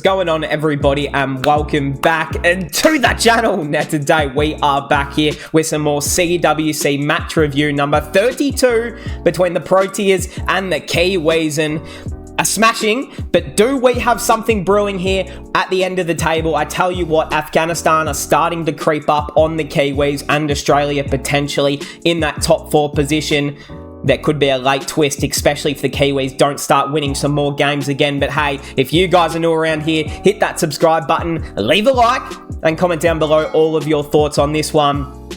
going on, everybody, and welcome back to the channel. Now today we are back here with some more CWC match review number 32 between the Proteas and the Kiwis, and a smashing. But do we have something brewing here at the end of the table? I tell you what, Afghanistan are starting to creep up on the Kiwis, and Australia potentially in that top 4 position. There could be a late twist, especially if the Kiwis don't start winning some more games again. But hey, if you guys are new around here, hit that subscribe button, leave a like, and comment down below all of your thoughts on this one.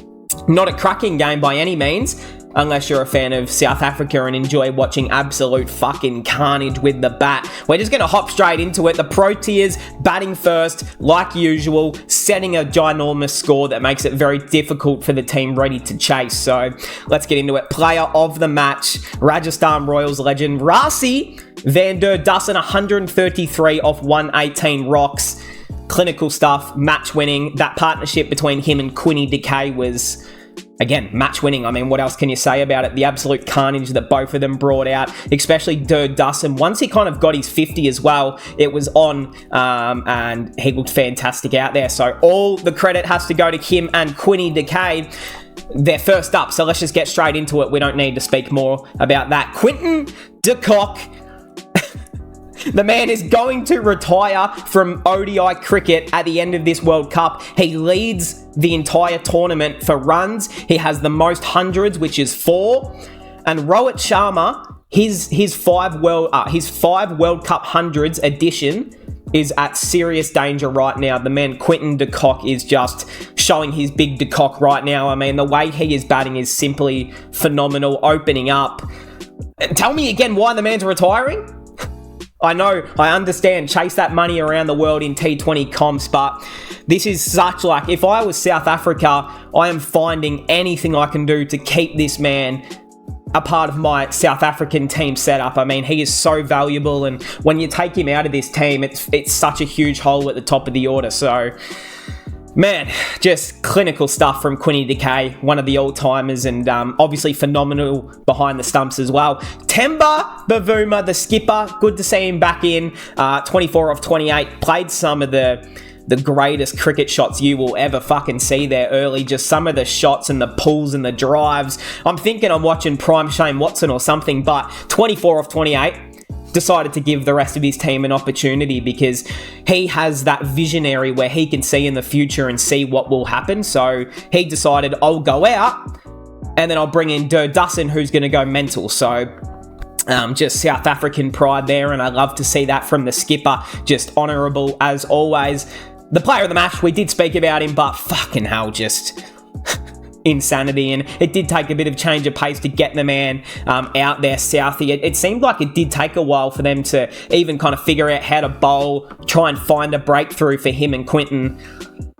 Not a cracking game by any means, unless you're a fan of South Africa and enjoy watching absolute fucking carnage with the bat. We're just going to hop straight into it. The Proteas batting first, like usual, setting a ginormous score that makes it very difficult for the team ready to chase. So let's get into it. Player of the match, Rajasthan Royals legend Rassie van der Dussen, 133 off 118 rocks. Clinical stuff, match winning. That partnership between him and Quinny Decay was, again, match winning. I mean, what else can you say about it? The absolute carnage that both of them brought out, especially der Dussen. Once he kind of got his 50 as well, it was on, and he looked fantastic out there. So all the credit has to go to him and Quinny Decay. They're first up, so let's just get straight into it. We don't need to speak more about that. Quinton de Kock. The man is going to retire from ODI cricket at the end of this World Cup. He leads the entire tournament for runs. He has the most hundreds, which is 4. And Rohit Sharma, his 5 World Cup hundreds addition is at serious danger right now. The man Quinton de Kock is just showing his big de Kock right now. I mean, the way he is batting is simply phenomenal, opening up. Tell me again why the man's retiring? I know, I understand, chase that money around the world in T20 comps, but this is such like, if I was South Africa, I am finding anything I can do to keep this man a part of my South African team setup. I mean, he is so valuable, and when you take him out of this team, it's such a huge hole at the top of the order. So, man, just clinical stuff from Quinny Decay, one of the all-timers, and obviously phenomenal behind the stumps as well. Temba Bavuma, the skipper, good to see him back in. 24 off 28, played some of the greatest cricket shots you will ever fucking see there early. Just some of the shots and the pulls and the drives. I'm thinking I'm watching prime Shane Watson or something, but 24 off 28. Decided to give the rest of his team an opportunity because he has that visionary where he can see in the future and see what will happen. So he decided, I'll go out and then I'll bring in der Dussen, who's going to go mental. So just South African pride there, and I love to see that from the skipper. Just honourable as always. The player of the match, we did speak about him, but fucking hell, just insanity. And it did take a bit of change of pace to get the man out there, Southie. It seemed like it did take a while for them to even kind of figure out how to bowl, try and find a breakthrough for him and Quinton.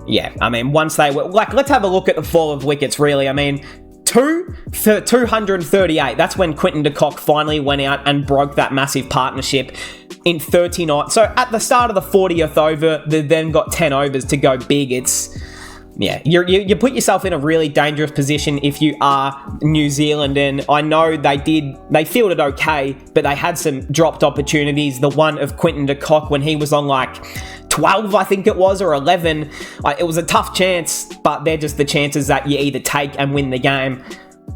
Yeah, I mean, once they were like, let's have a look at the fall of wickets, really. I mean, 2 for 238. That's when Quinton de Kock finally went out and broke that massive partnership in 39. So at the start of the 40th over, they then got 10 overs to go big. Yeah, you put yourself in a really dangerous position if you are New Zealand, and I know they fielded okay, but they had some dropped opportunities. The one of Quinton de Kock when he was on like 12, I think it was, or 11. It was a tough chance, but they're just the chances that you either take and win the game,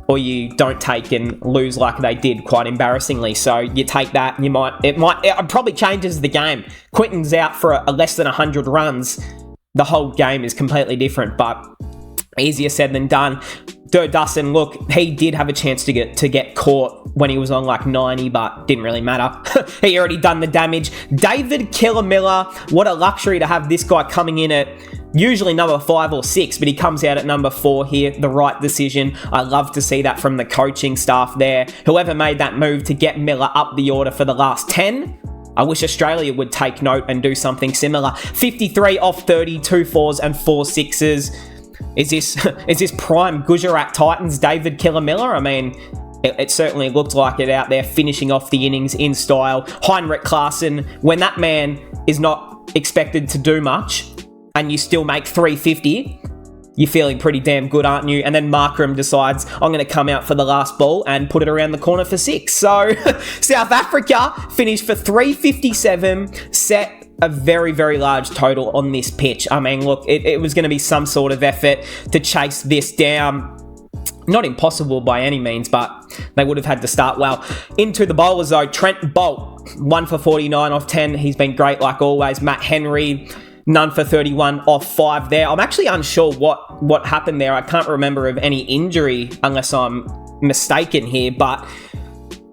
or you don't take and lose like they did, quite embarrassingly. So you take that, and it probably changes the game. Quinton's out for a less than 100 runs. The whole game is completely different, but easier said than done. Der Dussen, look, he did have a chance to get caught when he was on like 90, but didn't really matter. He already done the damage. David Killer Miller, what a luxury to have this guy coming in at usually number 5 or 6, but he comes out at number 4 here. The right decision. I love to see that from the coaching staff there. Whoever made that move to get Miller up the order for the last 10, I wish Australia would take note and do something similar. 53 off 30, 2 4s and 4 6s. Is this prime Gujarat Titans David Killer Miller? I mean, it certainly looked like it out there, finishing off the innings in style. Heinrich Klaassen, when that man is not expected to do much and you still make 350, you're feeling pretty damn good, aren't you? And then Markram decides, I'm going to come out for the last ball and put it around the corner for 6. So South Africa finished for 357, set a very, very large total on this pitch. I mean, look, it was going to be some sort of effort to chase this down. Not impossible by any means, but they would have had to start well. Into the bowlers though, Trent Boult, 1 for 49 off 10. He's been great like always. Matt Henry, none for 31 off 5 there. I'm actually unsure what happened there. I can't remember of any injury unless I'm mistaken here, but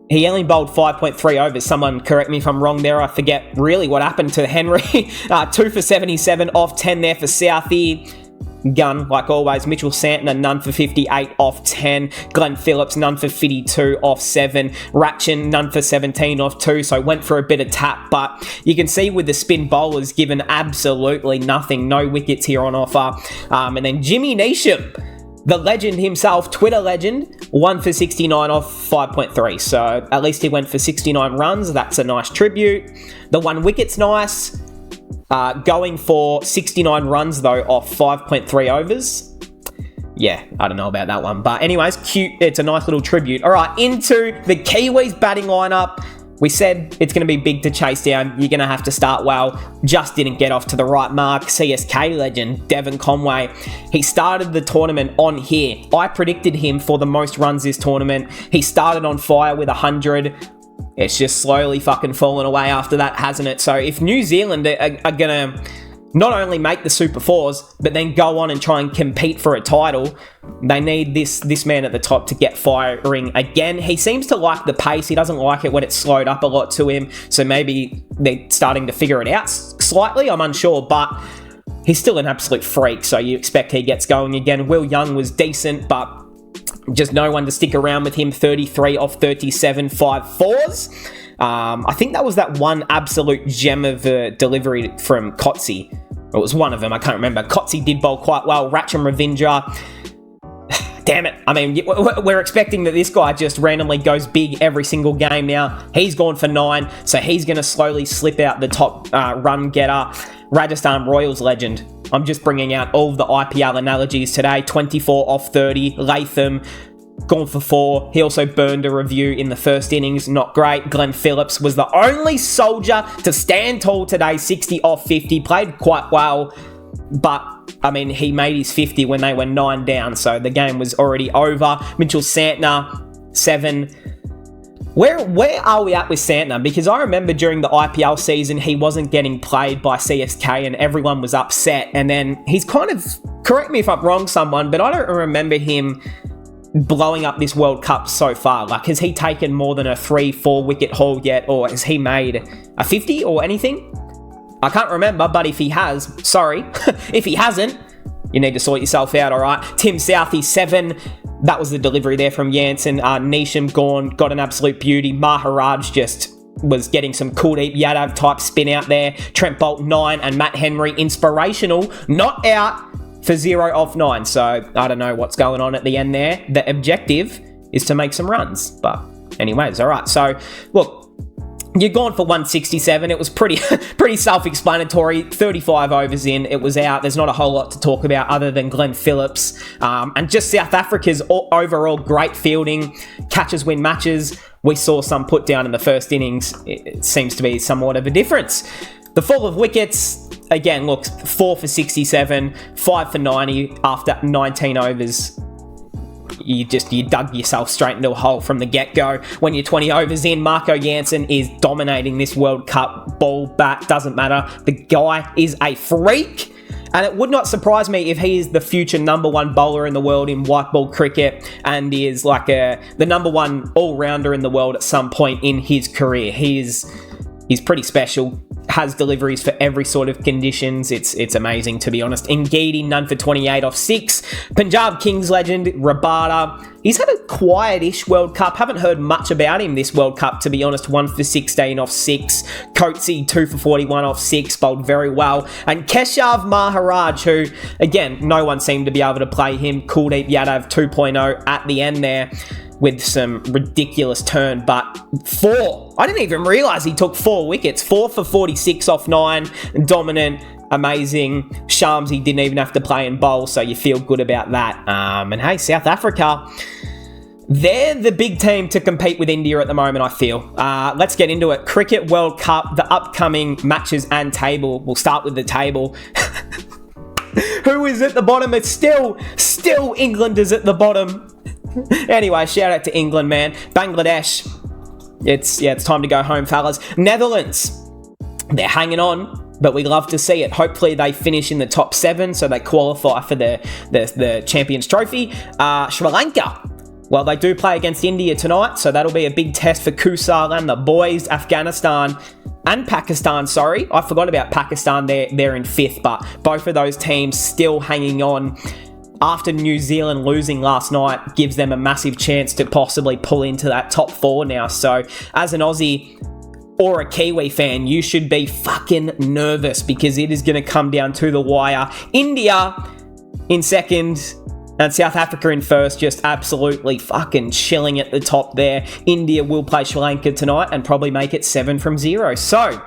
he only bowled 5.3 overs. Someone correct me if I'm wrong there. I forget really what happened to Henry. 2 for 77 off 10 there for Southie. Gun, like always. Mitchell Santner, none for 58 off 10. Glenn Phillips, none for 52 off 7. Ratchin, none for 17 off 2. So went for a bit of tap, but you can see with the spin bowlers given absolutely nothing. No wickets here on offer. And then Jimmy Neesham, the legend himself, Twitter legend, 1 for 69 off 5.3. So at least he went for 69 runs. That's a nice tribute. The 1 wicket's nice. Going for 69 runs, though, off 5.3 overs. Yeah, I don't know about that one. But anyways, cute. It's a nice little tribute. All right, into the Kiwis batting lineup. We said it's going to be big to chase down. You're going to have to start well. Just didn't get off to the right mark. CSK legend, Devon Conway. He started the tournament on here. I predicted him for the most runs this tournament. He started on fire with 100. It's just slowly fucking fallen away after that, hasn't it? So if New Zealand are going to not only make the Super Fours, but then go on and try and compete for a title, they need this man at the top to get firing again. He seems to like the pace. He doesn't like it when it's slowed up a lot to him. So maybe they're starting to figure it out slightly. I'm unsure, but he's still an absolute freak. So you expect he gets going again. Will Young was decent, but just no one to stick around with him. 33 off 37, 5 fours. I think that was that one absolute gem of a delivery from Cotsey. It was one of them, I can't remember. Cotsey did bowl quite well. Ratcham Ravindra. Damn it. I mean, we're expecting that this guy just randomly goes big every single game now. He's gone for 9, so he's going to slowly slip out the top run getter. Rajasthan Royals legend. I'm just bringing out all of the IPL analogies today. 24 off 30. Latham, gone for 4. He also burned a review in the first innings. Not great. Glenn Phillips was the only soldier to stand tall today. 60 off 50. Played quite well, but I mean, he made his 50 when they were 9 down, so the game was already over. Mitchell Santner, 7. Where are we at with Santner? Because I remember during the IPL season, he wasn't getting played by CSK and everyone was upset. And then he's kind of, correct me if I'm wrong, someone, but I don't remember him blowing up this World Cup so far. Like, has he taken more than a 3-4 wicket haul yet? Or has he made a 50 or anything? I can't remember, but if he has, sorry. If he hasn't, you need to sort yourself out, all right? Tim Southee, 7. That was the delivery there from Jansen. Neesham gone, got an absolute beauty. Maharaj just was getting some Kuldeep Yadav type spin out there. Trent Boult, 9. And Matt Henry, inspirational, not out for 0 off 9. So I don't know what's going on at the end there. The objective is to make some runs. But anyways, all right. So, look. You're gone for 167. It was pretty self-explanatory. 35 overs in, it was out. There's not a whole lot to talk about other than Glenn Phillips. And just South Africa's overall great fielding. Catches win matches. We saw some put down in the first innings. It seems to be somewhat of a difference. The fall of wickets, again, look, 4 for 67, 5 for 90 after 19 overs. You dug yourself straight into a hole from the get-go. When you're 20 overs in, Marco Jansen is dominating this World Cup. Ball, bat, doesn't matter. The guy is a freak. And it would not surprise me if he is the future number 1 bowler in the world in white ball cricket and is like the number 1 all-rounder in the world at some point in his career. He's pretty special. Has deliveries for every sort of conditions. It's amazing, to be honest. Ngidi, none for 28 off 6. Punjab Kings legend, Rabada. He's had a quietish World Cup. Haven't heard much about him this World Cup, to be honest. 1 for 16 off 6. Coatsy, 2 for 41 off 6. Bowled very well. And Keshav Maharaj, who, again, no one seemed to be able to play him. Kuldeep Yadav 2.0 at the end there, with some ridiculous turn, but 4. I didn't even realise he took 4 wickets. 4 for 46 off 9. Dominant, amazing. Shamsi didn't even have to play in bowl, so you feel good about that. And hey, South Africa, they're the big team to compete with India at the moment, I feel. Let's get into it. Cricket World Cup, the upcoming matches and table. We'll start with the table. Who is at the bottom? It's still England is at the bottom. Anyway, shout out to England, man. Bangladesh. It's time to go home, fellas. Netherlands. They're hanging on, but we love to see it. Hopefully they finish in the top 7 so they qualify for the Champions Trophy. Sri Lanka. Well, they do play against India tonight, so that'll be a big test for Kusal and the boys. Afghanistan and Pakistan, sorry. I forgot about Pakistan. They're in 5th, but both of those teams still hanging on. After New Zealand losing last night gives them a massive chance to possibly pull into that top 4 now. So as an Aussie or a Kiwi fan, you should be fucking nervous because it is going to come down to the wire. India in 2nd and South Africa in 1st, just absolutely fucking chilling at the top there. India will play Sri Lanka tonight and probably make it 7 from 0. So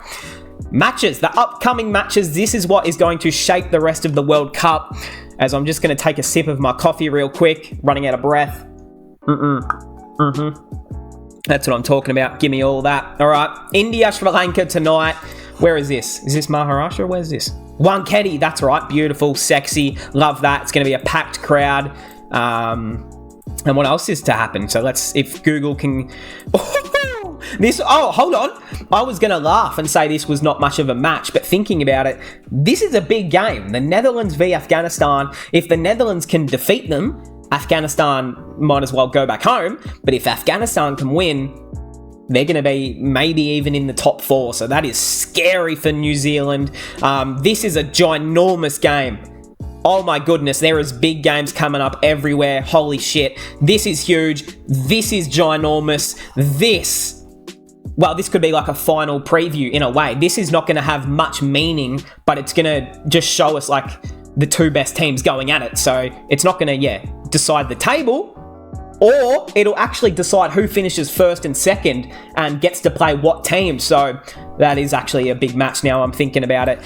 matches, the upcoming matches, this is what is going to shape the rest of the World Cup. As I'm just going to take a sip of my coffee real quick, running out of breath. That's what I'm talking about. Give me all that. All right, India, Sri Lanka tonight. Where is this? Is this Maharashtra? Where's this? Wankhede, that's right. Beautiful, sexy. Love that. It's going to be a packed crowd. And what else is to happen? So if Google can... hold on. I was going to laugh and say this was not much of a match, but thinking about it, this is a big game. The Netherlands v Afghanistan. If the Netherlands can defeat them, Afghanistan might as well go back home. But if Afghanistan can win, they're going to be maybe even in the top 4. So that is scary for New Zealand. This is a ginormous game. Oh my goodness, there is big games coming up everywhere. Holy shit. This is huge. This is ginormous. This could be like a final preview in a way. This is not going to have much meaning, but it's going to just show us like the 2 best teams going at it. So it's not going to, decide the table, or it'll actually decide who finishes 1st and 2nd and gets to play what team. So that is actually a big match now I'm thinking about it.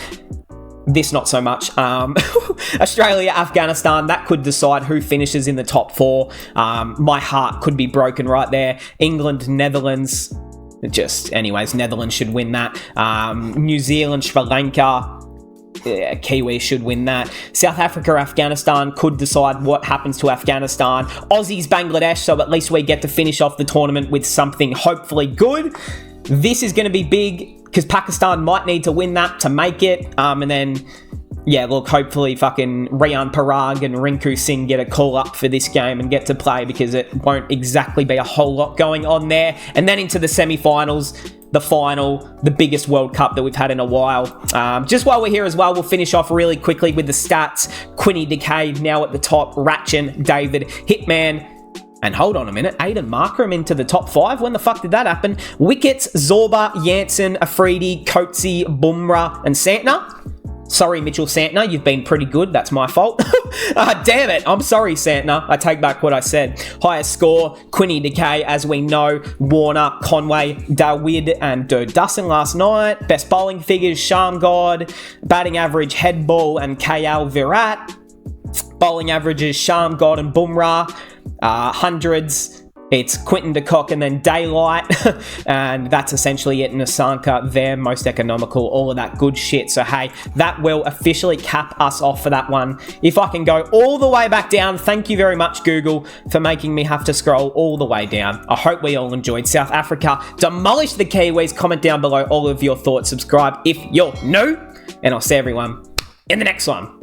This not so much. Australia, Afghanistan, that could decide who finishes in the top 4. My heart could be broken right there. England, Netherlands. Netherlands should win that. New Zealand, Sri Lanka. Kiwi should win that. South Africa, Afghanistan could decide what happens to Afghanistan. Aussies, Bangladesh, so at least we get to finish off the tournament with something hopefully good. This is going to be big because Pakistan might need to win that to make it. And then, hopefully fucking Rian Parag and Rinku Singh get a call up for this game and get to play because it won't exactly be a whole lot going on there. And then into the semi-finals, the final, the biggest World Cup that we've had in a while. Just while we're here as well, we'll finish off really quickly with the stats. Quinny Decade now at the top. Ratchin, David, Hitman, and hold on a minute, Aiden Markram into the top 5? When the fuck did that happen? Wickets, Zorba, Jansen, Afridi, Coatsy, Bumrah, and Santner. Sorry, Mitchell Santner, you've been pretty good. That's my fault. Damn it. I'm sorry, Santner. I take back what I said. Highest score, Quinny Decay, as we know. Warner, Conway, Dawid, and Dustin last night. Best bowling figures, Shamgod. Batting average, Headball, and KL Virat. Bowling averages, Shamgod and Bumrah. Hundreds, it's Quinton de Kock and then Daylight. And that's essentially it. Nasanka, they're most economical, all of that good shit. So hey, that will officially cap us off for that one. If I can go all the way back down, thank you very much, Google, for making me have to scroll all the way down. I hope we all enjoyed South Africa. Demolish the Kiwis. Comment down below all of your thoughts. Subscribe if you're new. And I'll see everyone in the next one.